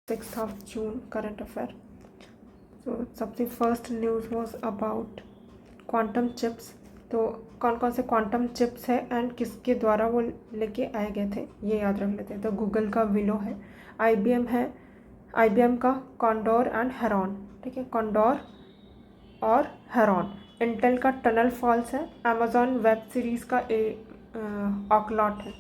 6th of June current affair. So सबसे first news was about quantum chips. तो कौन कौन से क्वांटम चिप्स है एंड किसके द्वारा वो लेके आए गए थे ये याद रख लेते हैं. तो गूगल का विलो है, IBM है, IBM का कॉन्डोर एंड हेरॉन. ठीक है, कॉन्डोर और हेरॉन. इंटेल का टनल फॉल्स है. अमेजॉन वेब सीरीज़ का ऑकलॉट है,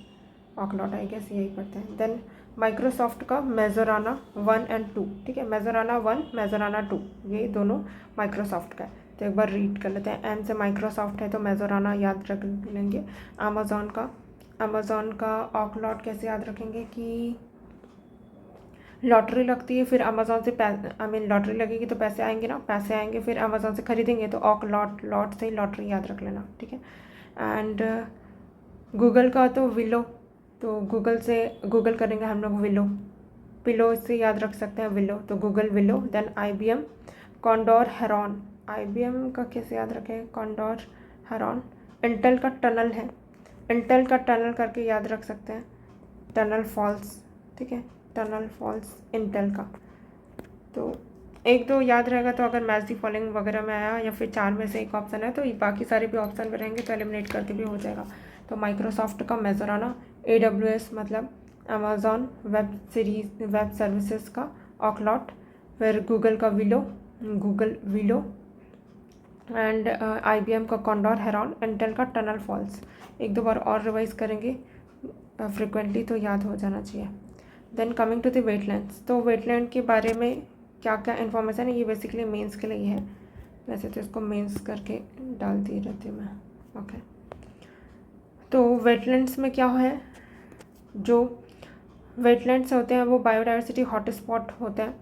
ऑकलॉट आई गेस यही पढ़ते हैं. देन माइक्रोसॉफ्ट का मेजोराना 1 एंड 2. ठीक है, मेजोराना 1 मेजोराना 2 ये दोनों माइक्रोसॉफ्ट का है. तो एक बार रीड कर लेते हैं. एम से माइक्रोसॉफ्ट है तो मेजोराना याद रख लेंगे. अमेजॉन का ऑकलॉट कैसे याद रखेंगे कि लॉटरी लगती है, फिर अमेजोन से लॉटरी लगेगी तो पैसे आएंगे ना, पैसे आएंगे फिर अमेजोन से खरीदेंगे तो लॉट से लॉटरी याद रख लेना. ठीक है. एंड गूगल का तो विलो, तो गूगल करेंगे हम लोग विलो, पिलो से याद रख सकते हैं विलो, तो Google Willow. Then IBM Condor Heron. IBM का कैसे याद रखें, कॉन्डोर हेरॉन. इंटेल का टनल है, इंटेल का टनल करके याद रख सकते हैं, टनल फॉल्स. ठीक है, टनल फॉल्स इंटेल का. तो एक दो याद रहेगा. तो अगर मैच दी फॉलोइंग वगैरह में आया या फिर 4 में से एक ऑप्शन है तो बाकी सारे भी ऑप्शन में रहेंगे तो एलिमिनेट करके भी हो जाएगा. तो माइक्रोसॉफ्ट का मेजोराना, AWS मतलब अमेजॉन वेब सर्विसेज का ऑकलॉट, फिर गूगल का गूगल विलो एंड IBM का कॉन्डोर हेरॉन, इंटेल का टनल फॉल्स. एक दो बार और रिवाइज करेंगे फ्रिक्वेंटली तो याद हो जाना चाहिए. Then coming to the wetlands. तो वेटलैंड के बारे में क्या क्या इन्फॉर्मेशन है, ये बेसिकली मेंस के लिए है. वैसे तो इसको मेंस करके डालती रहती हूँ मैं. ओके. तो वेटलैंड्स में क्या है, जो वेटलैंड्स होते हैं वो बायोडाइवर्सिटी हॉटस्पॉट होते हैं.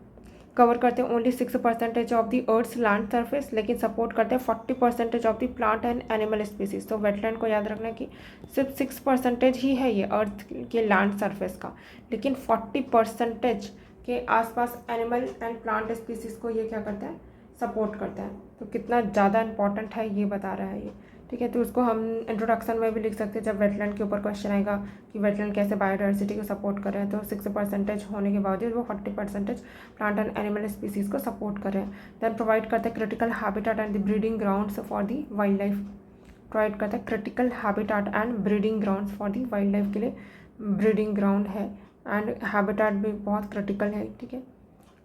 कवर करते हैं only 6% of the earth's land surface, लेकिन सपोर्ट करते हैं 40% of the plant and animal species. तो वेटलैंड को याद रखना कि सिर्फ 6% ही है ये अर्थ के लैंड सरफेस का, लेकिन 40% के आसपास एनिमल एंड प्लांट स्पीसीज को ये क्या करता है, सपोर्ट करता है. तो कितना ज़्यादा इंपॉर्टेंट है ये बता रहा है ये. ठीक है, तो उसको हम इंट्रोडक्शन में भी लिख सकते हैं जब वेटलैंड के ऊपर क्वेश्चन आएगा कि वेटलैंड कैसे बायोडाइवर्सिटी को सपोर्ट कर रहे हैं. तो 6% होने के बावजूद वो 40% प्लांट एंड एनिमल स्पीसीज को सपोर्ट कर रहे हैं. देन प्रोवाइड करते हैं critical habitat and the breeding grounds for the wild life. Provide करता है critical habitat and breeding grounds for the wild life के लिए ब्रीडिंग ग्राउंड है एंड हैबिटेट भी बहुत क्रिटिकल है. ठीक है.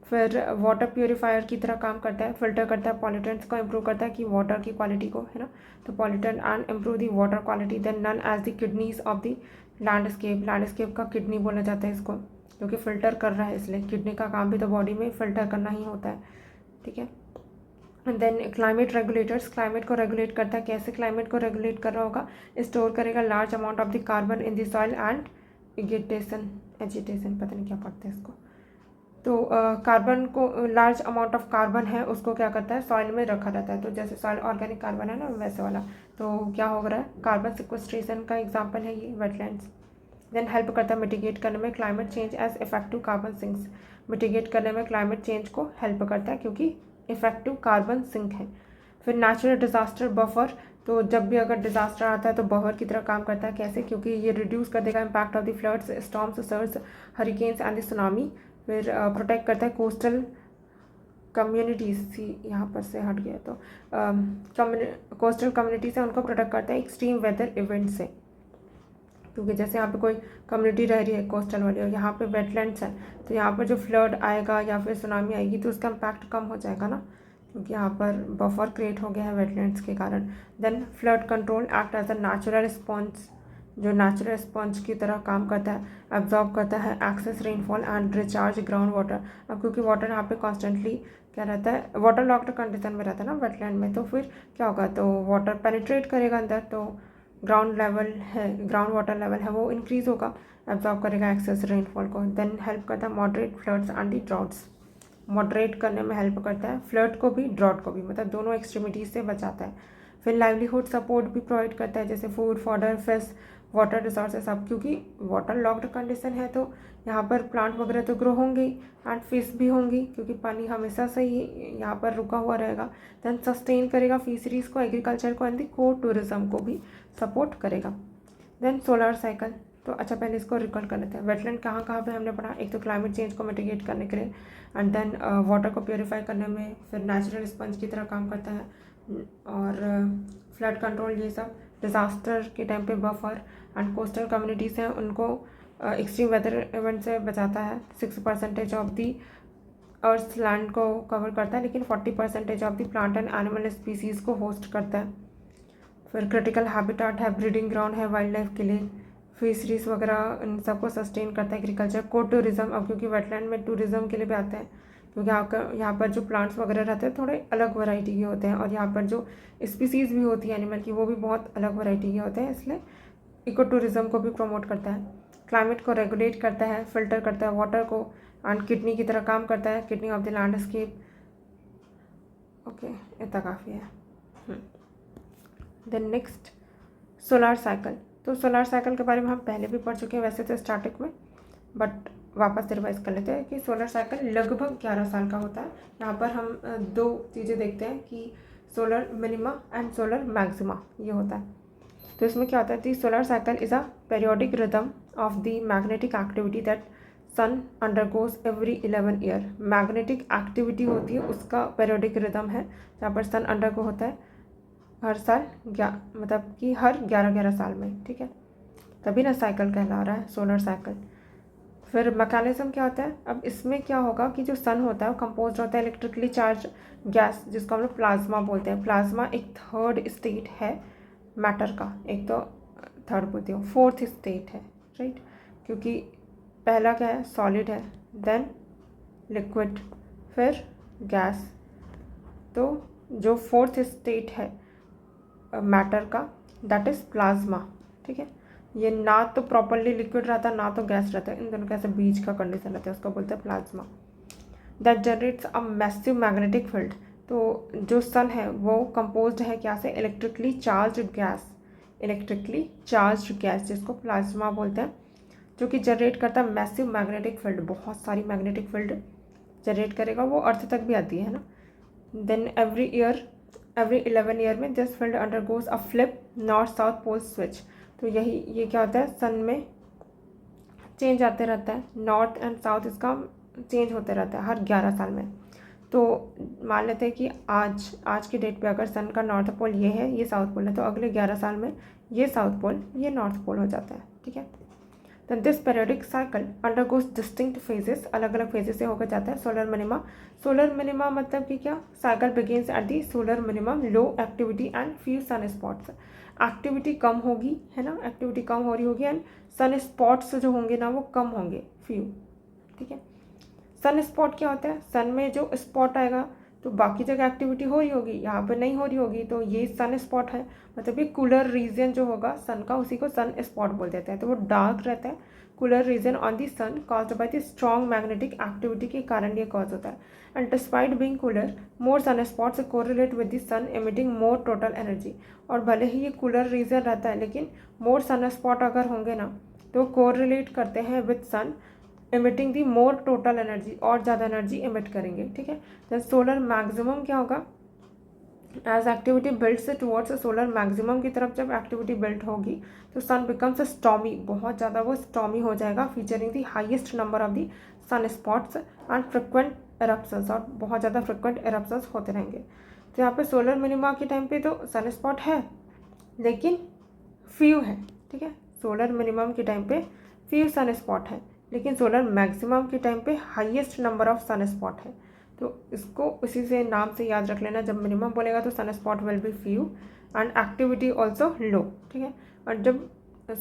फिर वाटर प्योरीफायर की तरह काम करता है, फिल्टर करता है पॉल्यूटेंट्स को, इम्प्रूव करता है कि वाटर की क्वालिटी को, है ना. तो pollutant and improve the water quality. Then known as the kidneys of the landscape का किडनी बोला जाता है इसको, क्योंकि फिल्टर कर रहा है, इसलिए किडनी का काम भी तो बॉडी में फिल्टर करना ही होता है. ठीक है. देन क्लाइमेट रेगुलेटर्स, क्लाइमेट को रेगुलेट करता है. कैसे क्लाइमेट को रेगुलेट कर रहा होगा, स्टोर करेगा large amount of the carbon in the soil and agitation पता नहीं क्या पढ़ते हैं इसको. तो कार्बन को, लार्ज अमाउंट ऑफ कार्बन है उसको क्या करता है, सॉइल में रखा रहता है. तो जैसे सॉइल ऑर्गेनिक कार्बन है ना वैसे वाला. तो क्या हो रहा है, कार्बन सिक्वेस्ट्रेशन का एग्जांपल है ये वेटलैंड्स. देन हेल्प करता है मिटिगेट करने में climate change as effective carbon sinks. Mitigate करने में क्लाइमेट चेंज को हेल्प करता है क्योंकि इफेक्टिव कार्बन सिंक है. फिर नेचुरल डिजास्टर बफर. तो जब भी अगर डिजास्टर आता है तो बफर की तरह काम करता है. कैसे, क्योंकि ये रिड्यूस कर देगा impact of the floods, storms, surge, hurricanes and the tsunami. फिर प्रोटेक्ट करता है कोस्टल कम्युनिटीज़, यहाँ पर से हट गया तो कोस्टल कम्युनिटी से उनको प्रोटेक्ट करता है एक्सट्रीम वेदर इवेंट से. क्योंकि जैसे यहाँ पे कोई कम्युनिटी रह रही है कोस्टल वाली और यहाँ पे वेटलैंड्स है तो यहाँ पर जो फ्लड आएगा या फिर सुनामी आएगी तो उसका इम्पैक्ट कम हो जाएगा ना, क्योंकि यहाँ पर बफर क्रिएट हो गया है वेटलैंड्स के कारण. Then flood control act as a natural response, जो नेचुरल स्पंज की तरह काम करता है, एब्जॉर्ब करता है excess rainfall and recharge ground water. अब क्योंकि वाटर यहाँ पे कॉन्स्टेंटली क्या रहता है, वाटर लॉक्ड कंडीशन में रहता है ना वेटलैंड में, तो फिर क्या होगा, तो वाटर पेनिट्रेट करेगा अंदर, तो ग्राउंड वाटर लेवल है वो इंक्रीज होगा, एब्जॉर्ब करेगा एक्सेस रेनफॉल को. देन हेल्प करता है moderate floods and the droughts. Moderate करने में हेल्प करता है, फ्लड को भी ड्रॉट को भी, मतलब दोनों एक्सट्रीमिटीज से बचाता है. फिर लाइवलीहुड सपोर्ट भी प्रोवाइड करता है, जैसे food, fodder, fish, water resources सब, क्योंकि वाटर लॉक्ड कंडीशन है तो यहाँ पर प्लांट वगैरह तो ग्रो होंगे ही एंड फिश भी होंगी क्योंकि पानी हमेशा से ही यहाँ पर रुका हुआ रहेगा. देन सस्टेन करेगा फिशरीज़ को, एग्रीकल्चर को एंड दी को टूरिज्म को भी सपोर्ट करेगा. Then solar cycle. तो अच्छा पहले इसको रिकॉल कर लेते हैं। वेटलैंड कहाँ कहाँ पे हमने पढ़ा, एक तो क्लाइमेट चेंज को मिटिगेट करने के लिए, एंड देन वाटर को प्योरीफाई करने में, फिर नेचुरल स्पंज की तरह काम करता है, और फ्लड कंट्रोल, ये सब डिज़ास्टर के टाइम पे बफर, एंड कोस्टल कम्युनिटीज़ हैं उनको एक्सट्रीम वेदर इवेंट से बचाता है। 6% ऑफ दी अर्थ लैंड को कवर करता है, लेकिन 40% of the plant and animal species को होस्ट करता है। फिर क्रिटिकल हैबिटाट है, ब्रीडिंग ग्राउंड है वाइल्ड लाइफ के लिए, फिशरीज वगैरह इन सबको सस्टेन करता है। एग्रीकल्चर, को टूरिज्म, अब क्योंकि वेटलैंड में टूरिज्म के लिए भी आते हैं, क्योंकि यहाँ पर जो प्लांट्स वगैरह रहते हैं थोड़े अलग वैरायटी के होते हैं, और यहाँ पर जो स्पीसीज़ भी होती है एनिमल की वो भी बहुत अलग वैरायटी के होते हैं, इसलिए इको टूरिज्म को भी प्रमोट करता है। क्लाइमेट को रेगुलेट करता है, फिल्टर करता है वाटर को, एंड किडनी की तरह काम करता है, kidney of the landscape. Okay, इतना काफ़ी है। Then next solar cycle. तो सोलार साइकिल के बारे में हम पहले भी पढ़ चुके हैं वैसे तो स्टार्टिंग में, बट वापस रिवाइज कर लेते हैं कि सोलर साइकिल लगभग 11 साल का होता है। यहाँ पर हम दो चीज़ें देखते हैं कि solar minima and solar maxima ये होता है। तो इसमें क्या होता है, the solar cycle is a periodic rhythm of the magnetic activity that sun undergoes every 11 year. Magnetic activity होती है उसका पेरियोडिक रिदम है, जहाँ पर सन अंडरगो होता है हर साल मतलब कि हर 11-11 साल में, ठीक है, तभी ना साइकिल कहला रहा है सोलर साइकिल। फिर मैकेनिज्म क्या होता है, अब इसमें क्या होगा कि जो सन होता है वो कंपोज होता है इलेक्ट्रिकली चार्ज गैस, जिसको हम लोग प्लाज्मा बोलते हैं। प्लाज्मा एक थर्ड स्टेट है मैटर का, एक तो थर्ड बोलती हूँ, फोर्थ स्टेट है, राइट, क्योंकि पहला क्या है, सॉलिड है, देन लिक्विड, फिर गैस। तो जो फोर्थ स्टेट है मैटर का दैट इज़ प्लाज्मा, ठीक है। ये ना तो प्रॉपरली लिक्विड रहता है ना तो गैस रहता है, इन दोनों का ऐसे बीच का कंडीशन रहता है, उसको बोलते हैं plasma. That generates a massive magnetic field. तो जो सन है वो कंपोज्ड है क्या से, electrically charge gas, electrically charge gas जिसको प्लाज्मा बोलते हैं, जो कि जनरेट करता है मैसिव मैग्नेटिक फील्ड, बहुत सारी मैग्नेटिक फील्ड जनरेट करेगा, वो अर्थ तक भी आती है ना। देन एवरी 11 ईयर में this field undergoes a flip north south pole switch. तो ये क्या होता है, सन में चेंज आते रहता है, नॉर्थ एंड साउथ इसका चेंज होते रहता है हर 11 साल में। तो मान लेते हैं कि आज की डेट पे अगर सन का नॉर्थ पोल ये है, ये साउथ पोल है, तो अगले 11 साल में ये साउथ पोल ये नॉर्थ पोल हो जाता है, ठीक है। then this periodic cycle undergoes distinct phases, अलग अलग फेजेस से होकर जाता है। सोलर मिनिमा मतलब कि क्या, cycle begins at the solar minimum, low activity and few sun spots. Activity कम होगी, है ना, एक्टिविटी कम हो रही होगी, एंड सन स्पॉट्स जो होंगे ना वो कम होंगे, फ्यू, ठीक है। सन स्पॉट क्या होता है, सन में जो स्पॉट आएगा तो बाकी जगह एक्टिविटी हो रही होगी, यहाँ पर नहीं हो रही होगी, तो ये सन स्पॉट है, मतलब ये कूलर रीजन जो होगा सन का उसी को सन स्पॉट बोल देते हैं। तो वो डार्क रहता है, cooler region on the sun caused by the strong magnetic activity के कारण ये कॉज होता है। And despite being cooler more sunspots correlate with the sun emitting more total energy. और भले ही ये कूलर रीजन रहता है, लेकिन मोर सन स्पॉट अगर होंगे ना तो कोरिलेट करते हैं with sun emitting the more total energy, और ज़्यादा एनर्जी एमिट करेंगे, ठीक है। देन सोलर मैक्सिमम क्या होगा, as activity builds towards solar maximum की तरफ जब एक्टिविटी बिल्ड होगी तो सन बिकम्स स्टॉमी, बहुत ज़्यादा वो स्टॉमी हो जाएगा, featuring the highest number of the sun spots and frequent eruptions, और बहुत ज़्यादा फ्रिक्वेंट एरप्शंस होते रहेंगे। तो यहाँ पे सोलर मिनिमा के टाइम पे तो सन स्पॉट है लेकिन फ्यू है, ठीक है। सोलर मिनिमम के टाइम पे फ्यू सन स्पॉट है, लेकिन सोलर मैक्सिमम के टाइम पे highest number of sunspots है। तो इसको उसी से नाम से याद रख लेना, जब मिनिमम बोलेगा तो sunspots will be few and activity also low, ठीक है। और जब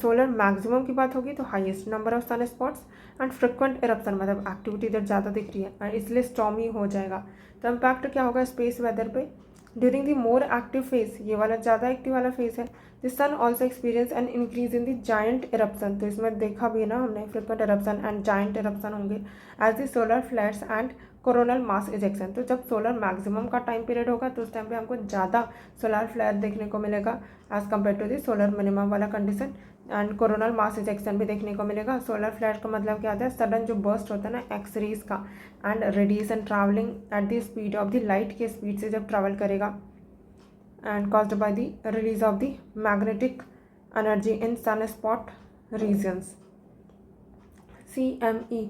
सोलर मैक्सिमम की बात होगी तो highest number of sun spots and frequent eruption, मतलब एक्टिविटी जब ज़्यादा दिख रही है और इसलिए स्टॉमी हो जाएगा। तो इम्पैक्ट क्या होगा स्पेस वेदर पे during the more active phase, ये वाला ज़्यादा एक्टिव वाला फेज है। The sun also experiences an increase in the giant eruption, तो इसमें देखा भी है ना हमने, frequent eruption and giant eruption होंगे as the solar flares and coronal mass ejection. तो जब सोलर मैक्सिमम का टाइम पीरियड होगा तो उस टाइम पे हमको ज़्यादा सोलर फ्लैर देखने को मिलेगा as compared to the solar minimum वाला condition, and coronal mass ejection भी देखने को मिलेगा। सोलर फ्लैर का मतलब क्या होता है, सडन जो बर्स्ट होता है ना एक्स रेज का, and radiation travelling at the speed of the light के स्पीड से जब ट्रैवल करेगा, and caused by the release of the magnetic energy in sun spot regions. CME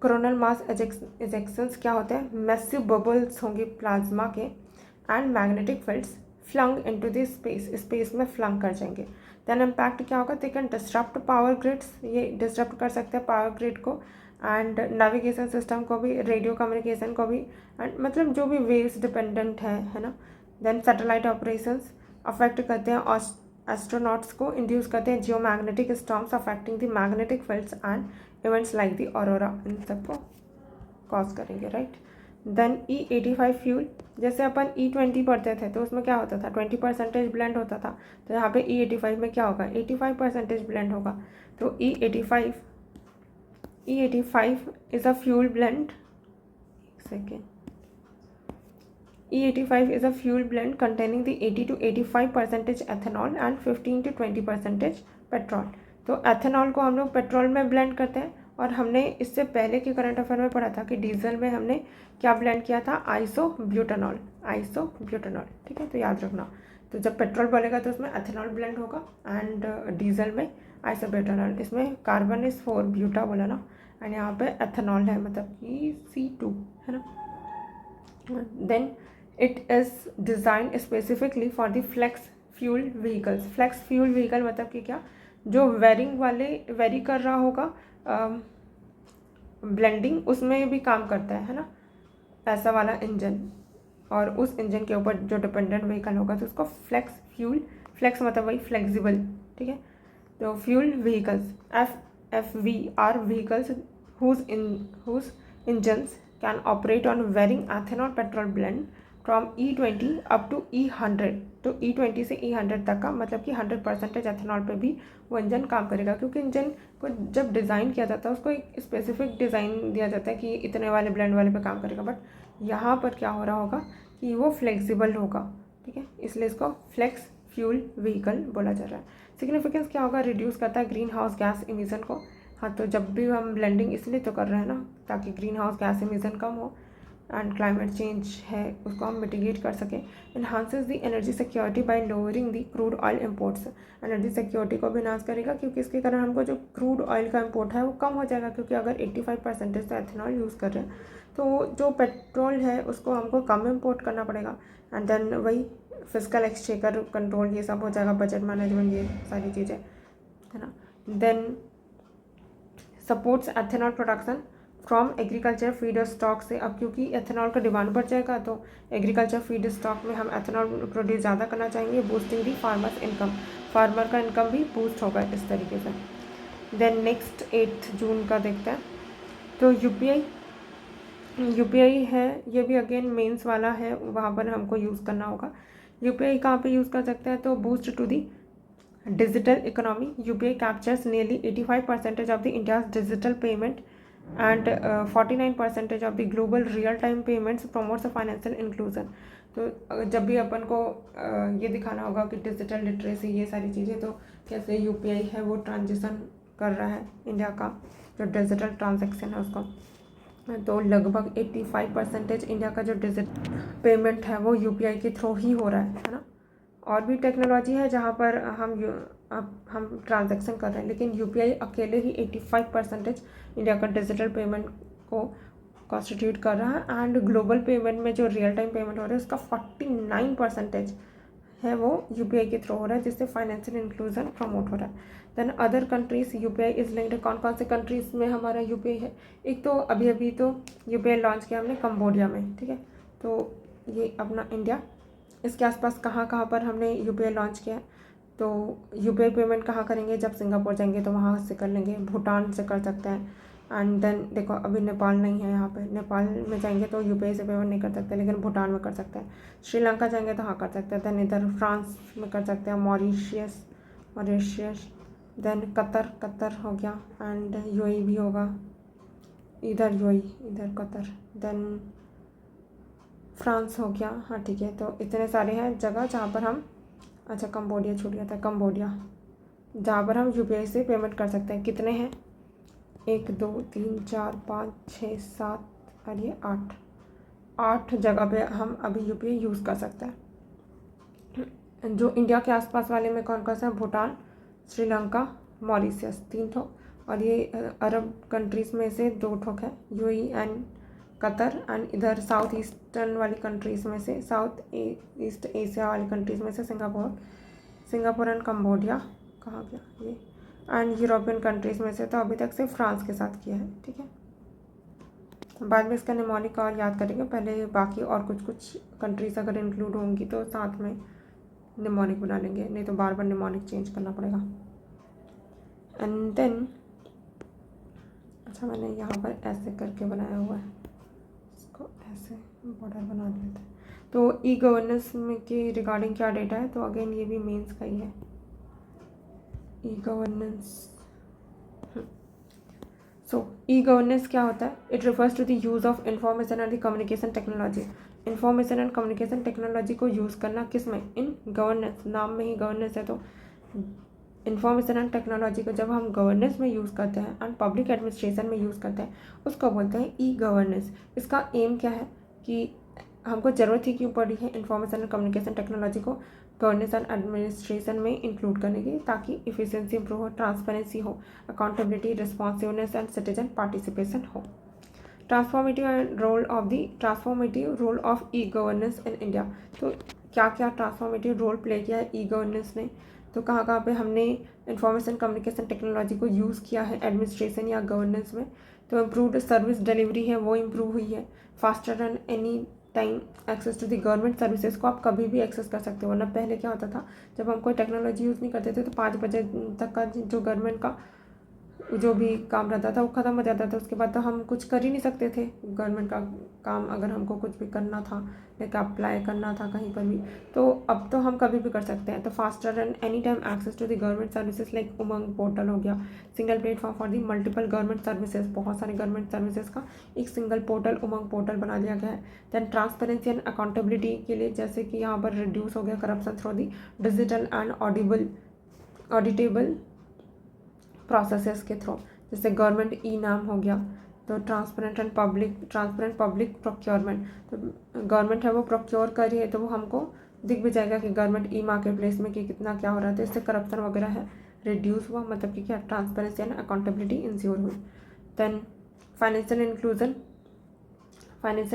coronal mass ejections क्या होते हैं? मैसिव बबल्स होंगे plasma के and magnetic fields flung into the space में फ्लंग कर जाएंगे। देन इम्पैक्ट क्या होगा? They can disturb power grids, ये डिस्टर्ब कर सकते हैं पावर ग्रिड को, एंड नेविगेशन सिस्टम को भी, रेडियो कम्युनिकेशन को भी, एंड मतलब जो भी वेव्स डिपेंडेंट है ना। देन सैटेलाइट ऑपरेशंस अफेक्ट करते हैं, एस्ट्रोनॉट्स को इंड्यूस करते हैं geomagnetic storms affecting the magnetic fields and events like the aurora, इन सबको कॉज करेंगे, राइट। देन E85 फ्यूल, जैसे अपन E20 पढ़ते थे तो उसमें क्या होता था? 20% ब्लेंड होता था, तो यहाँ पे E85 में क्या होगा? 85% ब्लेंड होगा। तो E85 is a fuel blend, second, E85 is a fuel blend containing the 80 to 85% ethanol and 15 to 20% petrol. तो एथेनॉल को हम लोग पेट्रोल में ब्लेंड करते हैं, और हमने इससे पहले के करंट अफेयर में पढ़ा था कि डीजल में हमने क्या ब्लेंड किया था? आइसोब्यूटेनॉल, ठीक है, तो याद रखना। तो जब पेट्रोल बोलेगा तो उसमें एथेनॉल ब्लेंड होगा, एंड डीजल में आइसोब्यूटेनॉल। इसमें कार्बन इज 4 ब्यूटा बोला ना, एंड यहाँ पे एथेनॉल है, मतलब कि C2 है ना। Then it is design specifically for the flex fuel vehicles. Flex fuel vehicle मतलब कि क्या? जो वेरी कर रहा होगा ब्लेंडिंग, उसमें भी काम करता है ना, ऐसा वाला इंजन, और उस इंजन के ऊपर जो डिपेंडेंट व्हीकल होगा तो उसको फ्लेक्स मतलब वही फ्लेक्सिबल, ठीक है। तो fuel vehicles FFV are vehicles whose engines can operate on varying ethanol petrol blend from E20 up to E100। तो E20 से E100 तक का मतलब कि 100% एथेनॉल पे भी वो इंजन काम करेगा, क्योंकि इंजन को जब डिज़ाइन किया जाता है उसको एक स्पेसिफिक डिज़ाइन दिया जाता है कि इतने वाले ब्लेंड वाले पे काम करेगा। बट यहाँ पर क्या हो रहा होगा कि वो फ्लेक्सिबल होगा, ठीक है, इसलिए इसको फ्लेक्स फ्यूल व्हीकल बोला जा रहा है। सिग्निफिकेंस क्या होगा? रिड्यूस करता है ग्रीन हाउस गैस इमिशन को। हाँ, तो जब भी हम ब्लेंडिंग इसलिए तो कर रहे हैं ना, ताकि ग्रीन हाउस गैस इमिशन कम हो, एंड क्लाइमेट चेंज है उसको हम मिटिगेट कर सकें। Enhances the energy security bye lowering the crude oil imports. Energy security को भी इन्हांस करेगा, क्योंकि इसके कारण हमको जो क्रूड ऑयल का इंपोर्ट है वो कम हो जाएगा, क्योंकि अगर 85% तो एथेनॉल यूज़ कर रहे हैं तो जो पेट्रोल है उसको हमको कम इंपोर्ट करना पड़ेगा। एंड देन वही फिजिकल एक्सचेकर कंट्रोल, ये सब हो जाएगा, बजट मैनेजमेंट, ये सारी चीज़ें है ना। Then supports ethanol production from agriculture feedstock से। अब क्योंकि एथेनॉल का डिमांड बढ़ जाएगा तो एग्रीकल्चर फीड स्टॉक में हम एथेनॉल प्रोड्यूस ज़्यादा करना चाहेंगे, boosting the farmers income, farmer का इनकम भी बूस्ट होगा इस तरीके से। देन नेक्स्ट 8 जून का देखते हैं। तो यूपीआई है, ये भी अगेन मेंस वाला है, वहाँ पर हमको यूज़ करना होगा। यूपीआई कहाँ पे यूज़ कर सकते हैं? तो boost to the digital economy. UPI captures nearly 85% of the India's digital payment and 49% of the global real time payments, promotes financial inclusion. तो जब भी अपन को ये दिखाना होगा कि डिजिटल लिटरेसी, ये सारी चीज़ें, तो कैसे यूपीआई है वो ट्रांजिशन कर रहा है इंडिया का, जो डिजिटल ट्रांजेक्शन है उसको। तो लगभग 85% इंडिया का जो डिजिटल पेमेंट है वो यूपीआई के थ्रू ही हो रहा है ना। और भी टेक्नोलॉजी है जहाँ पर हम ट्रांजैक्शन कर रहे हैं, लेकिन यूपीआई अकेले ही 85% इंडिया का डिजिटल पेमेंट को कॉन्स्टिट्यूट कर रहा है। एंड ग्लोबल पेमेंट में जो रियल टाइम पेमेंट हो रहा है उसका 49% है वो यूपीआई के थ्रू हो रहा है, जिससे फाइनेंशियल इंक्लूजन प्रमोट हो रहा है। Then other countries UPI is linked. कौन कौन से कंट्रीज़ में हमारा यूपीआई है? एक तो अभी तो यूपीआई लॉन्च किया हमने कंबोडिया में, ठीक है, तो ये अपना इंडिया। इसके आसपास कहाँ पर हमने यूपीआई लॉन्च किया है? तो यूपीआई पेमेंट कहाँ करेंगे? जब सिंगापुर जाएंगे तो वहाँ से कर लेंगे, भूटान से कर सकते हैं। एंड देन देखो अभी नेपाल नहीं है यहाँ पे, नेपाल में जाएंगे तो यूपीआई से पेमेंट नहीं कर सकते, लेकिन भूटान में कर सकते हैं। श्रीलंका जाएंगे तो हाँ कर सकते हैं। देन इधर फ्रांस में कर सकते हैं, मॉरिशियस, देन कतर हो गया, एंड यूएई भी होगा, इधर यूएई, इधर कतर, देन फ्रांस हो गया। हाँ ठीक है, तो इतने सारे हैं जगह जहाँ पर हम, अच्छा कंबोडिया छूट गया था, कंबोडिया, जहाँ पर हम यूपीआई से पेमेंट कर सकते हैं। कितने हैं? 1 2 3 4 5 6 7 और ये 8 जगह पे हम अभी यूपीआई यूज़ कर सकते हैं। जो इंडिया के आसपास वाले में कौन कौन सा? भूटान, श्रीलंका, मॉरिशस 3 ठो, और ये अरब कंट्रीज़ में से 2 ठोक है, यूएई एंड कतर, एंड इधर साउथ ईस्टर्न वाली कंट्रीज़ में से, साउथ ईस्ट एशिया वाली कंट्रीज़ में से सिंगापुर एंड कंबोडिया, कहाँ गया ये, एंड यूरोपियन कंट्रीज़ में से तो अभी तक सिर्फ फ्रांस के साथ किया है। ठीक है, बाद में इसका निमोनिक और याद करेंगे, पहले बाकी और कुछ कंट्रीज़ अगर इंक्लूड होंगी तो साथ में निमोनिक बना लेंगे, नहीं तो बार बार निमोनिक चेंज करना पड़ेगा। एंड देन अच्छा, मैंने यहाँ पर ऐसे करके बनाया हुआ है, इसको ऐसे बॉर्डर बना दिया था। तो ई गवर्नेंस में के रिगार्डिंग क्या डेटा है, तो अगेन ये भी मेंस का ही है, ई गवर्नेंस। सो ई गवर्नेंस क्या होता है, it refers to the use of information and the communication technology. Information and communication technology को यूज़ करना किस में, इन गवर्नेंस, नाम में ही गवर्नेंस है, तो इंफॉर्मेशन एंड टेक्नोलॉजी को जब हम गवर्नेंस में यूज़ करते हैं एंड पब्लिक एडमिनिस्ट्रेशन में यूज़ करते हैं, उसको बोलते हैं ई गवर्नेंस। इसका एम क्या है कि हमको ज़रूरत ही क्यों पड़ी है इंफॉर्मेशन एंड कम्युनिकेशन टेक्नोलॉजी को गवर्नेंस एंड एडमिनिस्ट्रेशन में इंक्लूड करने की, ताकि इफिशिएंसी इंप्रूव हो, ट्रांसपेरेंसी हो, accountability, responsiveness and citizen participation हो। Transformative role of e governance in India. तो क्या क्या ट्रांसफॉर्मेटिव रोल प्ले किया है ई गवर्नेंस ने, तो कहाँ कहाँ पे हमने इंफॉर्मेशन कम्युनिकेशन टेक्नोलॉजी को यूज़ किया है एडमिनिस्ट्रेशन या गवर्नेंस में। तो इम्प्रूव्ड सर्विस डिलीवरी है वो इम्प्रूव हुई है, faster and any time access to the government services को आप कभी भी एक्सेस कर सकते हो, वरना पहले क्या होता था, जब हम कोई टेक्नोलॉजी यूज़ नहीं करते थे तो 5 बजे तक का जो गवर्नमेंट का जो भी काम रहता था वो ख़त्म हो जाता था, उसके बाद तो हम कुछ कर ही नहीं सकते थे गवर्नमेंट का काम, अगर हमको कुछ भी करना था, लाइक अप्लाई करना था कहीं पर भी, तो अब तो हम कभी भी कर सकते हैं। तो faster and any time access to the government services like Umang portal हो गया, single platform for the multiple government services, बहुत सारे गवर्नमेंट सर्विसेज का एक सिंगल पोर्टल उमंग पोर्टल बना दिया गया है। दैन ट्रांसपेरेंसी एंड अकाउंटेबिलिटी के लिए, जैसे कि यहाँ पर रिड्यूस हो गया corruption through the digital and auditable processes के थ्रू, जैसे गवर्नमेंट ई नाम हो गया, तो ट्रांसपेरेंट पब्लिक प्रोक्योरमेंट, तो गवर्नमेंट है वो प्रोक्योर कर रही है तो वो हमको दिख भी जाएगा कि गवर्नमेंट ई मार्केट प्लेस में कि कितना क्या हो रहा है, तो इससे करप्शन वगैरह है रिड्यूस हुआ, मतलब कि क्या ट्रांसपेरेंसी एंड अकाउंटेबिलिटी इंश्योर हुई। दैन फाइनेंशियल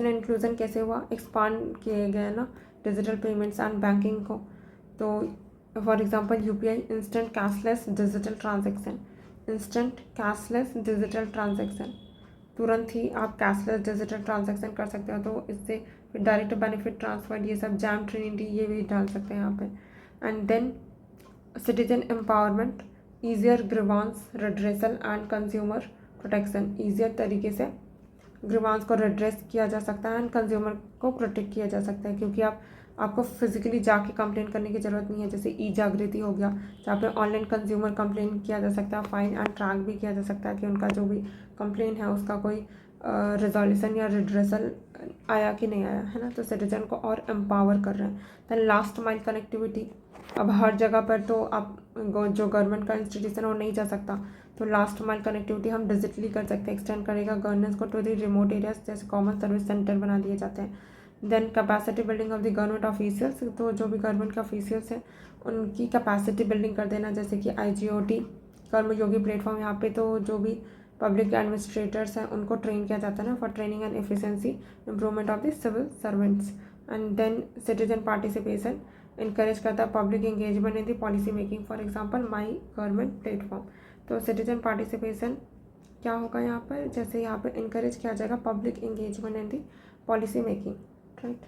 इंक्लूजन कैसे हुआ, एक्सपांड किए गए ना डिजिटल पेमेंट्स एंड बैंकिंग को, तो for example UPI, instant cashless digital transaction, तुरंत ही आप कैशलेस डिजिटल ट्रांजैक्शन कर सकते हो, तो इससे फिर डायरेक्ट बेनिफिट ट्रांसफर, ये सब जैम ट्रिनिटी ये भी डाल सकते हैं यहाँ पे। And then citizen empowerment, easier grievance redressal and consumer protection, easier तरीके से ग्रीवांस को रिड्रेस किया जा सकता है एंड कंज्यूमर को प्रोटेक्ट किया जा सकता है, क्योंकि आपको फिजिकली जाके कंप्लेन करने की ज़रूरत नहीं है, जैसे ई जागृति हो गया जहाँ पे ऑनलाइन कंज्यूमर कंप्लेन किया जा सकता है, फाइन एंड ट्रैक भी किया जा सकता है कि उनका जो भी कंप्लेन है उसका कोई रिजोल्यूशन या रिड्रेसल आया कि नहीं आया, है ना। तो सिटीजन को और एम्पावर कर रहे हैं। दैन लास्ट माइल कनेक्टिविटी, अब हर जगह पर तो आप जो गवर्नमेंट का इंस्टीट्यूशन है वो नहीं जा सकता, तो लास्ट माइल कनेक्टिविटी हम डिजिटली कर सकते हैं, एक्सटेंड करेगा गवर्नेंस को टू द रिमोट एरियाज, जैसे कॉमन सर्विस सेंटर बना दिए जाते हैं। Then capacity building of the government officials, तो जो भी गवर्नमेंट के ऑफिशियल्स हैं उनकी कैपेसिटी बिल्डिंग कर देना, जैसे कि IGOT कर्मयोगी प्लेटफॉर्म, यहाँ पे तो जो भी पब्लिक एडमिनिस्ट्रेटर्स हैं उनको ट्रेन किया जाता है ना, for training and efficiency improvement of the civil servants. And then citizen participation encourage करता है public engagement in the policy making, for example my government platform. तो सिटीजन पार्टिसिपेशन क्या होगा यहाँ पर, जैसे यहाँ पर इनकरेज किया जाएगा public engagement in the policy making, right.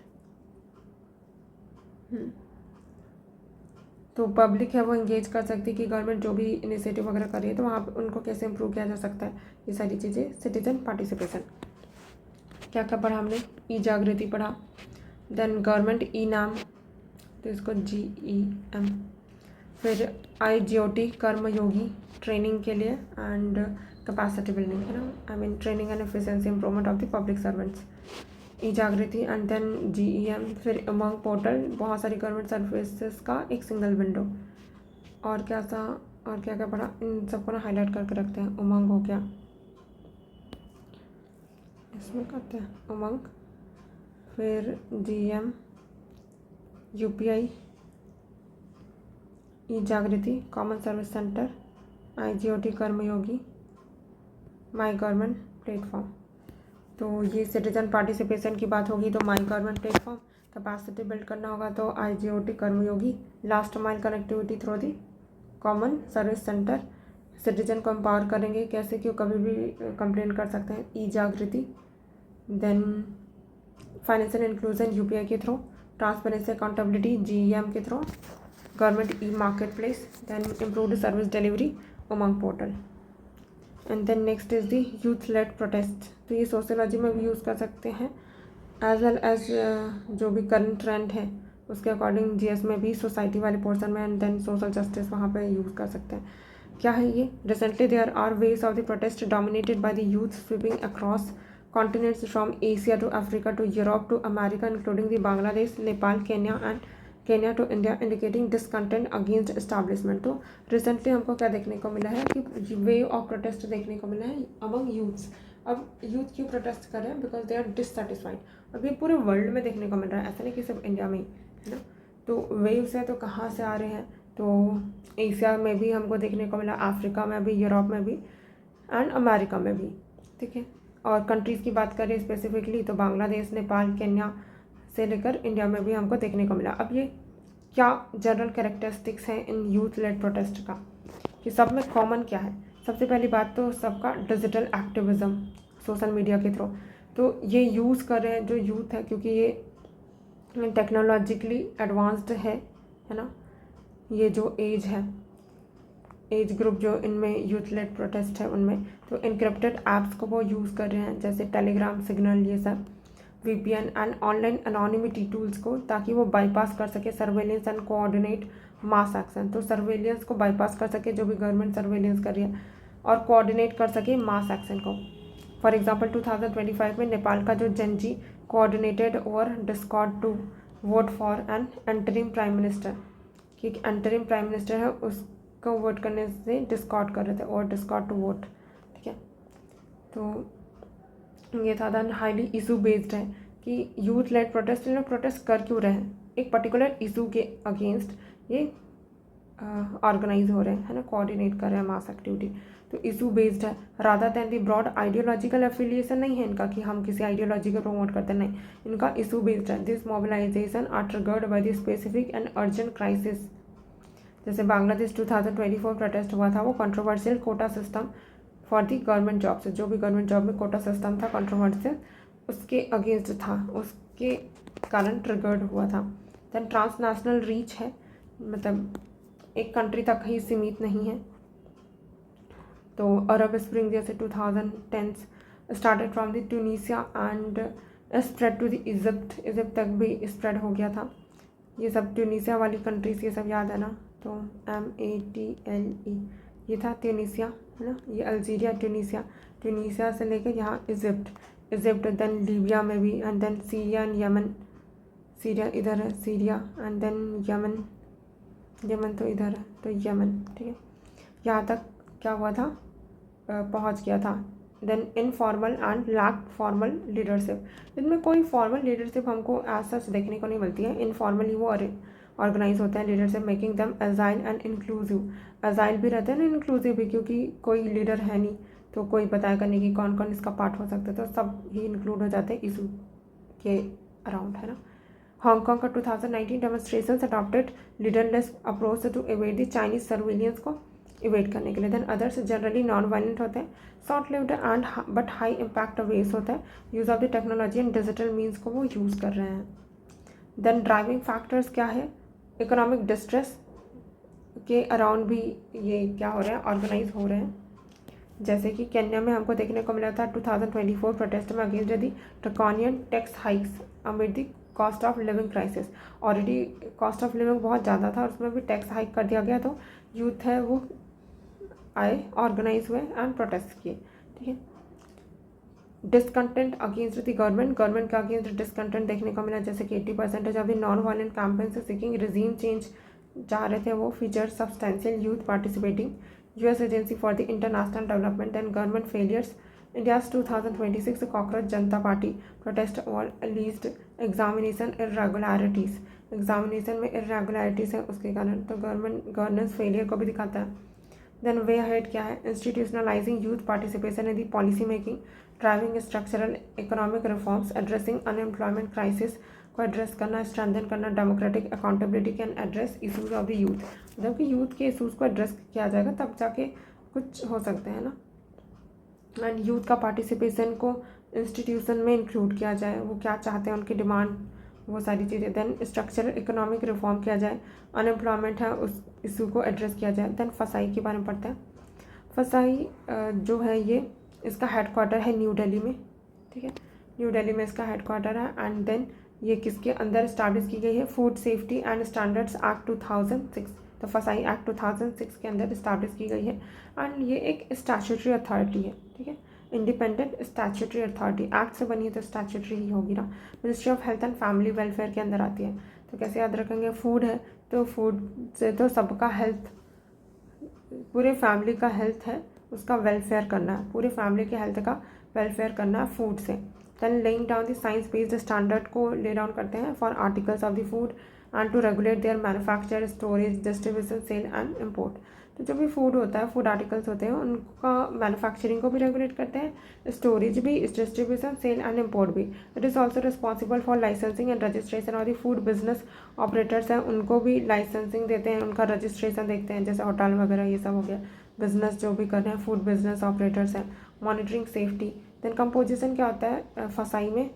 तो पब्लिक है वो इंगेज कर सकती है कि गवर्नमेंट जो भी इनिशिएटिव वगैरह कर रही है तो वहाँ पर उनको कैसे इंप्रूव किया जा सकता है, ये सारी चीज़ें सिटीजन पार्टिसिपेशन। क्या क्या पढ़ा हमने, ई जागृति पढ़ा, देन गवर्नमेंट ई नाम, तो इसको GEM, फिर IGOT कर्मयोगी ट्रेनिंग के लिए एंड कैपेसिटी बिल्डिंग, है ना, I mean training and efficiency improvement of the public servants, e Jagriti, and then GEM, फिर उमंग पोर्टल, बहुत सारी गवर्नमेंट सर्विसेज का एक सिंगल विंडो, और क्या क्या पढ़ा, इन सबको ना हाईलाइट करके रखते हैं। उमंग हो गया, इसमें करते हैं उमंग, फिर GEM, UPI, ई जागृति, कॉमन सर्विस सेंटर, IGOT कर्मयोगी, माई गवर्नमेंट प्लेटफॉर्म। तो ये सिटीजन पार्टिसिपेशन की बात होगी तो माई गवर्नमेंट प्लेटफॉर्म, कैपेसिटी बिल्ड करना होगा तो IGOT Karmayogi, last mile connectivity through the common service centre, citizen को एम्पावर करेंगे कैसे कि वो कभी भी कंप्लेन कर सकते हैं, e Jagriti, then financial inclusion UPI के थ्रू, ट्रांसपेरेंसी अकाउंटेबिलिटी GEM के through, government e market place, then improved service delivery Umang portal. And then next is the youth led protest. तो ये सोशियोलॉजी में भी यूज़ कर सकते हैं एज वेल एज जो भी करंट ट्रेंड है उसके अकॉर्डिंग GS में भी सोसाइटी वाले पोर्सन में, एंड देन सोशल जस्टिस वहाँ पे यूज़ कर सकते हैं। क्या है ये? Recently there are waves of the protest dominated by the youth sweeping across continents from Asia to Africa to Europe to America, including the Bangladesh, Nepal, Kenya to India, indicating discontent against establishment। तो recently हमको क्या देखने को मिला है कि way of protest देखने को मिला है अमंग यूथ्स। अब यूथ क्यों प्रोटेस्ट कर रहे हैं? Because they are dissatisfied. अब ये पूरे वर्ल्ड में देखने को मिल रहा है, ऐसा नहीं कि सिर्फ इंडिया में ही, है ना। तो वेव्स है तो कहाँ से आ रहे हैं? तो एशिया में भी हमको देखने को मिला, अफ्रीका में भी, यूरोप में भी एंड अमेरिका में भी, ठीक है। और कंट्रीज़ की बात करें स्पेसिफिकली तो बांग्लादेश, नेपाल, केन्या से लेकर इंडिया में भी हमको देखने को मिला। अब ये क्या जनरल कैरेक्टरिस्टिक्स हैं इन यूथ लेड प्रोटेस्ट का, कि सब में कॉमन क्या है? सबसे पहली बात तो सबका डिजिटल एक्टिविज़म सोशल मीडिया के थ्रू। तो ये यूज़ कर रहे हैं जो यूथ है, क्योंकि ये टेक्नोलॉजिकली एडवांस्ड है ना। ये जो एज ग्रुप जो इनमें यूथ लेड प्रोटेस्ट है उनमें, तो इनक्रिप्टेड ऐप्स को वो यूज़ कर रहे हैं, जैसे टेलीग्राम, सिग्नल, ये सब, VPN and online anonymity tools को, ताकि वो बाईपास कर सके surveillance and coordinate mass action. तो सर्वेलेंस को बाईपास कर सके जो भी गवर्नमेंट सर्वेलेंस कर रही है, और कोऑर्डिनेट कर सके मास एक्शन को। फॉर एग्जांपल 2025 में नेपाल का जो Gen Z coordinated over Discord to vote for an interim prime minister, कि एंटरिम प्राइम मिनिस्टर है उसको वोट करने से डिस्कॉर्ड कर रहे थे, और डिस्कॉर्ड टू वोट, ठीक है। तो ये था देन हाईली इशू बेस्ड है कि यूथ लेड प्रोटेस्ट, इन लोग प्रोटेस्ट कर क्यों रहे हैं? एक पर्टिकुलर इशू के अगेंस्ट ये ऑर्गेनाइज हो रहे हैं, है ना, कोऑर्डिनेट कर रहे हैं मास एक्टिविटी। तो इशू बेस्ड है rather than the broad ideological affiliation नहीं है इनका कि हम किसी आइडियोलॉजी को प्रमोट करते हैं, नहीं, इनका इशू बेस्ड है। This mobilisation are triggered by the specific and urgent crisis. जैसे बांग्लादेश 2024 प्रोटेस्ट हुआ था, वो controversial quota system for the government job से, जो भी गवर्नमेंट जॉब में कोटा सिस्टम था कंट्रोवर्शियल, उसके अगेंस्ट था, उसके कारण ट्रिगर्ड हुआ था। देन ट्रांसनेशनल रीच है, मतलब एक कंट्री तक ही सीमित नहीं है। तो अरब स्प्रिंग जैसे 2010 started from the Tunisia and spread to the Egypt तक भी स्प्रेड हो गया था। ये सब ट्यूनीसिया वाली कंट्रीज, ये सब याद है ना। तो MATLE ये था ट्यूनीसिया, है ना, ये अल्जीरिया, ट्यूनीसिया से लेकर यहाँ इजिप्ट, देन लीबिया में भी, and then Syria and Yemen, Syria इधर है, सीरिया एंड देन यमन तो इधर है, तो यमन, ठीक है। यहाँ तक क्या हुआ था, पहुँच गया था। Then informal and lack formal leadership, इनमें कोई फॉर्मल लीडरशिप हमको एज सच देखने को नहीं मिलती है। इनफॉर्मली वो ऑर्गेनाइज होता है leadership, making them agile and inclusive. Agile भी रहते हैं ना, इंक्लूसिव भी, क्योंकि कोई लीडर है नहीं तो कोई बताया करने की कौन कौन इसका पार्ट हो सकता है, तो सब ही इंक्लूड हो जाते हैं इशू के अराउंड, है ना। हांगकांग का 2019 demonstrations adopted leaderless approach to evade the Chinese surveillance को इवेट करने के लिए। Then others generally non violent होते हैं, short lived and but high impact वेस होता है। Use of the technology and digital means को वो यूज़ कर रहे हैं। देन ड्राइविंग फैक्टर्स क्या है, इकोनॉमिक डिस्ट्रेस के अराउंड भी ये क्या हो रहा है, ऑर्गेनाइज हो रहे हैं। जैसे कि केन्या में हमको देखने को मिला था 2024 प्रोटेस्ट में against the draconian tax hikes amid the cost of living crisis. Already cost of living बहुत ज़्यादा था, उसमें भी टैक्स हाइक कर दिया गया, तो यूथ है वो आए, ऑर्गेनाइज हुए एंड प्रोटेस्ट किए, ठीक है। डिसकंटेंट अगेंस्ट द गवर्नमेंट के अगेंस्ट डिसकंटेंट देखने को मिला, जैसे कि 80% of the non violent campaign से सीकिंग रिजीम चेंज जा रहे थे। वो feature substantial youth participating, US agency for the international development and government failures, India's 2026 cockroach Janata party protest और लीज्ड एग्जामिनेशन इरेगुलरिटीज़, एग्जामिनेशन में इरेगुलरिटीज़ है उसके कारण, तो गवर्नमेंट गवर्नेंस फेलियर को भी दिखाता है। देन वे अहेड क्या है, इंस्टीट्यूशनलाइजिंग youth participation in the policy making, driving structural economic reforms, addressing unemployment crisis को एड्रेस करना, स्ट्रेंथन करना democratic accountability can address issues of the youth, मतलब कि यूथ के इशूज़ को एड्रेस किया जाएगा तब जाके कुछ हो सकते हैं ना। एंड यूथ का पार्टिसिपेशन को इंस्टीट्यूशन में इंक्लूड किया जाए, वो क्या चाहते हैं, उनकी डिमांड, वो सारी चीज़ें। देन स्ट्रक्चरल इकोनॉमिक रिफॉर्म किया जाए, अनएम्प्लॉयमेंट है उस इशू को एड्रेस किया जाए। देन फसाई के बारे में पढ़ते हैं। फसाई जो है ये, इसका हेडक्वार्टर है न्यू दिल्ली में, ठीक है, न्यू दिल्ली में इसका हेडक्वार्टर है। एंड देन ये किसके अंदर इस्टेब्लिश की गई है, food safety and standards act 2006, तो फसाई एक्ट 2006 के अंदर इस्टेब्लिश की गई है। एंड ये एक स्टैट्यूटरी अथॉरिटी है, ठीक है, इंडिपेंडेंट स्टैट्यूटरी अथॉरिटी, एक्ट से बनी है तो स्टैट्यूटरी ही होगी ना। Ministry of health and family welfare के अंदर आती है। तो कैसे याद रखेंगे, फूड है तो फूड से तो सबका हेल्थ, पूरे फैमिली का हेल्थ है उसका वेलफेयर करना है, पूरे फैमिली के हेल्थ का वेलफेयर करना है फूड से। Then laying down the science based standard को ले डाउन करते हैं for articles of the food and to regulate their manufacture, storage, distribution, sale and import. तो जो भी फूड होता है, फूड आर्टिकल्स होते हैं, उनका मैन्युफैक्चरिंग को भी रेगुलेट करते हैं, स्टोरेज भी, डिस्ट्रीब्यूशन, सेल एंड इम्पोर्ट भी। It is also responsible for licensing and registration, और दी फूड बिजनेस ऑपरेटर्स हैं उनको भी लाइसेंसिंग देते हैं, उनका रजिस्ट्रेशन देखते हैं, जैसे होटल वगैरह ये सब हो गया, बिजनेस जो भी कर रहे हैं फूड बिजनेस ऑपरेटर्स हैं। Monitoring safety. देन कंपोजिशन क्या होता है, फसाई में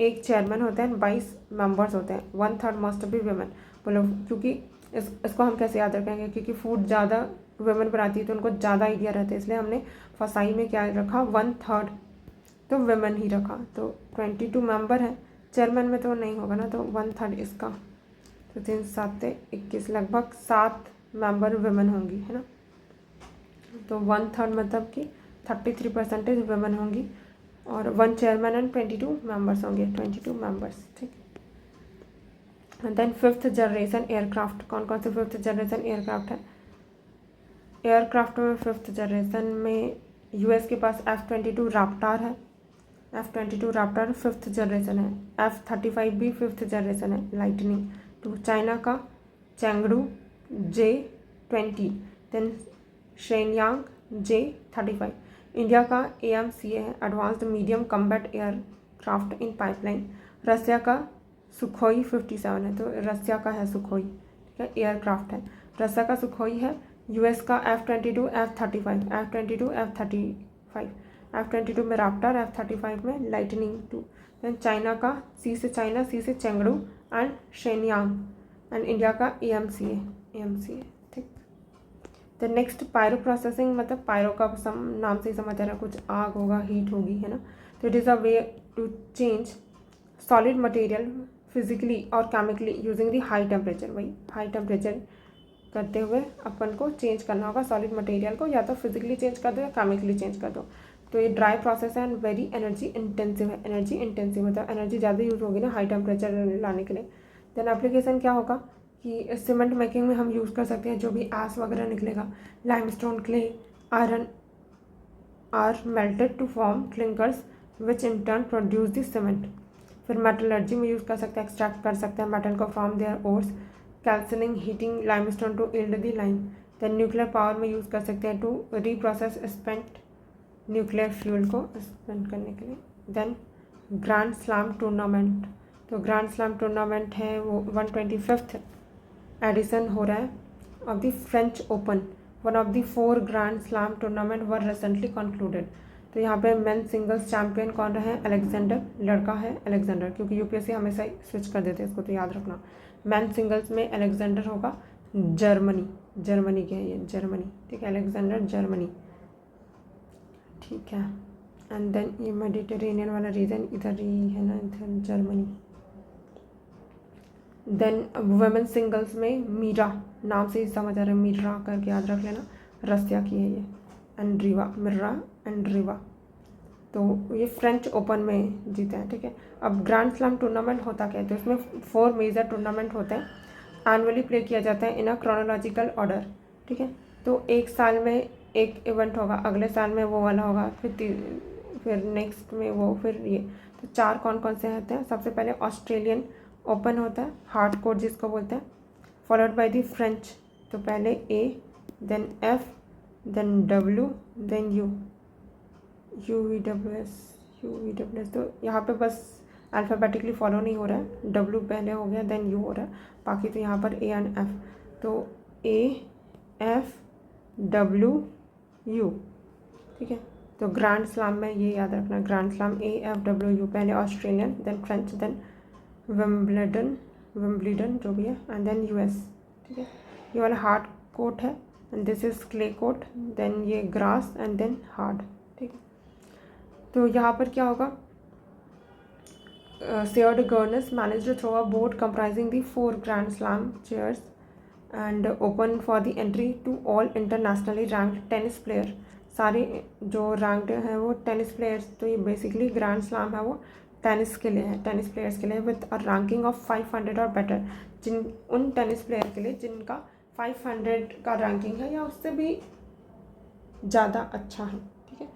एक चेयरमैन होता है, 22 मेंबर्स होते हैं, 1/3 मस्ट बी वुमेन। बोलो क्योंकि इसको हम कैसे याद रखेंगे, क्योंकि फूड ज़्यादा वुमेन बनाती है तो उनको ज़्यादा आइडिया रहता है, इसलिए हमने फसाई में क्या रखा, 1/3 तो वुमेन ही रखा। तो 22 मेंबर है, चेयरमैन में तो नहीं होगा ना, तो 1/3 इसका, तो 3 7 21, लगभग 7 मेंबर वुमेन होंगी, है ना। तो 1/3 मतलब कि 33% वुमेन होंगी, और 1 चेयरमैन एंड 22 मेंबर्स होंगे, 22 मेंबर्स, ठीक। देन 5th जनरेशन एयरक्राफ्ट, कौन कौन से 5th जनरेशन एयरक्राफ्ट है, एयरक्राफ्ट में 5th जनरेशन में यूएस के पास F-22 रैप्टर है, F-22 रैप्टर 5th जनरेशन है। F-35 भी 5th जनरेशन है, लाइटनिंग। तो चाइना का Chengdu J-20, then Shenyang J-35। India का AMCA है, advanced medium combat aircraft in pipeline. Russia का सुखोई 57 है, तो रसिया का है सुखोई, ठीक है, एयरक्राफ्ट है, रसिया का सुखोई है। यूएस का F-22 F-35, F-22 F-35, F-22 में रैप्टर, F-35 में लाइटनिंग 2। देन चाइना का C से चाइना, C से Chengdu and Shenyang, and India का AMCA, ठीक। द नेक्स्ट पायरो प्रोसेसिंग, मतलब पायरो का नाम से ही समझ आ रहा है, कुछ आग होगा, हीट होगी, है ना। तो it is a way to change solid material physically और chemically using the high temperature. वही हाई टेम्परेचर करते हुए अपन को चेंज करना होगा सॉलिड मटेरियल को, या तो फिजिकली चेंज कर दो या केमिकली चेंज कर दो। तो ये ड्राई प्रोसेस है एंड वेरी एनर्जी इंटेंसिव है, एनर्जी इंटेंसिव मतलब एनर्जी ज़्यादा यूज़ होगी ना हाई टेम्परेचर लाने के लिए। देन एप्लीकेशन क्या होगा कि सीमेंट मेकिंग में हम यूज़ कर सकते हैं, जो भी ऐश वगैरह निकलेगा, limestone, clay, iron are melted to form clinkers which in turn produce the cement. फिर मेटलर्जी में यूज़ कर सकते हैं, एक्सट्रैक्ट कर सकते हैं मेटल को from their ores, calcining, heating limestone to yield the lime. Then nuclear power में यूज़ कर सकते हैं to reprocess spent nuclear fuel को स्पेंड करने के लिए। देन ग्रैंड स्लैम टूर्नामेंट, तो ग्रैंड स्लैम टूर्नामेंट है वो 125th एडिशन हो रहा है of the French open. One of the 4 grand slam tournament were recently concluded. तो यहाँ पे मेन सिंगल्स चैंपियन कौन रहे हैं, अलेक्जेंडर, लड़का है अलेक्जेंडर, क्योंकि यूपीएससी हमेशा ही स्विच कर देते हैं इसको, तो याद रखना। मेन सिंगल्स में अलेक्जेंडर होगा, जर्मनी के हैं ये, जर्मनी, ठीक है, अलेक्जेंडर जर्मनी, ठीक है। एंड देन ये मेडिटेरेनियन वाला रीजन इधर ही है ना, इधर जर्मनी। देन वुमेन सिंगल्स में मीरा, नाम से ही समझ आ रहा है, मीरा करके याद रख लेना, रसिया की है ये, मिर्रा एंड्रीवा। तो ये फ्रेंच ओपन में जीते हैं, ठीक है। अब ग्रैंड स्लैम टूर्नामेंट होता क्या है, तो इसमें 4 मेजर टूर्नामेंट होते हैं, एनुअली प्ले किया जाता है इन अ क्रोनोलॉजिकल ऑर्डर, ठीक है। तो एक साल में एक इवेंट होगा, अगले साल में वो वाला होगा, फिर नेक्स्ट में वो, फिर ये। तो 4 कौन कौन से होते हैं, सबसे पहले ऑस्ट्रेलियन ओपन होता है, हार्ड कोर्ट जिसको बोलते हैं, फॉलोड बाय द फ्रेंच, तो पहले A, then F, then W, then U, UVWS। तो यहाँ पे बस अल्फ़ाबेटिकली फॉलो नहीं हो रहा है, W पहले हो गया देन U हो रहा है, बाकी तो यहाँ पर A एंड F। तो AFWU, ठीक है। तो ग्रैंड स्लैम में ये याद रखना, ग्रैंड स्लैम AFWU, पहले Australian, then French, then Wimbledon जो भी है, एंड देन US, ठीक है। ये वाला हार्ड कोट है and this is clay court, then ये ग्रास एंड देन हार्ड, ठीक है। तो यहाँ पर क्या होगा, Seared Gurnus managed to throw a board comprising the 4 Grand Slam chairs and open for the entry to all internationally ranked tennis player। सारे जो रैंक्ड हैं वो टेनिस प्लेयर्स, तो ये बेसिकली ग्रैंड स्लैम है वो टेनिस के लिए है, टेनिस प्लेयर्स के लिए, विथ अ रैंकिंग ऑफ 500 और बेटर, उन टेनिस प्लेयर के लिए जिनका 500 का रैंकिंग है या उससे भी ज़्यादा अच्छा है, ठीक है।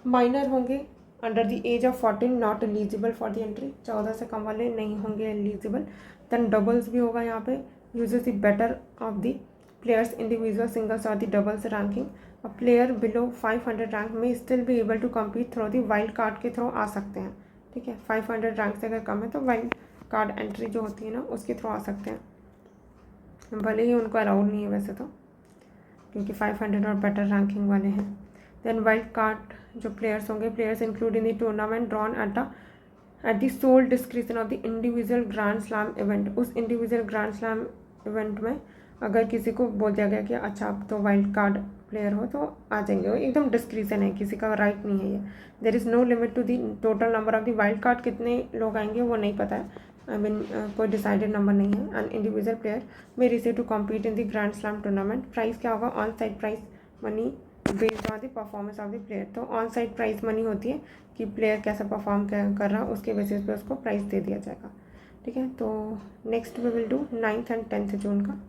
माइनर होंगे under the age of 14 not eligible for the entry, 14 से कम वाले नहीं होंगे एलिजिबल। देन डबल्स भी होगा यहाँ पे, uses the better of the players individual singles और the doubles ranking. A player below 500 rank में still be able to compete through the wild card के थ्रू आ सकते हैं, ठीक है। 500 रैंक से अगर कम है तो वाइल्ड कार्ड एंट्री जो होती है ना उसके थ्रू आ सकते हैं, भले ही उनको अलाउड नहीं है वैसे तो, क्योंकि 500 और बेटर रैंकिंग वाले हैं। देन वाइल्ड कार्ड जो प्लेयर्स होंगे, players include in the tournament drawn at the sole description of the individual grand slam event. उस इंडिविजुअल ग्रैंड स्लैम इवेंट में अगर किसी को बोल दिया गया कि अच्छा आप तो वाइल्ड कार्ड प्लेयर हो तो आ जाएंगे, वो एकदम डिस्क्रिप्शन है, किसी का राइट नहीं है ये। There is no limit to the total number of the wild card, कितने लोग आएंगे वो नहीं पता है, आई मीन कोई डिसाइडेड नंबर नहीं है। And individual player may receive to compete in the grand slam tournament. Prize क्या होगा, on side prize money based on the performance of the player. तो ऑन साइड प्राइस मनी होती है कि player कैसा perform कर रहा है उसके बेसिस पे उसको प्राइस दे दिया जाएगा, ठीक है। तो next we will do 9th and 10th June का।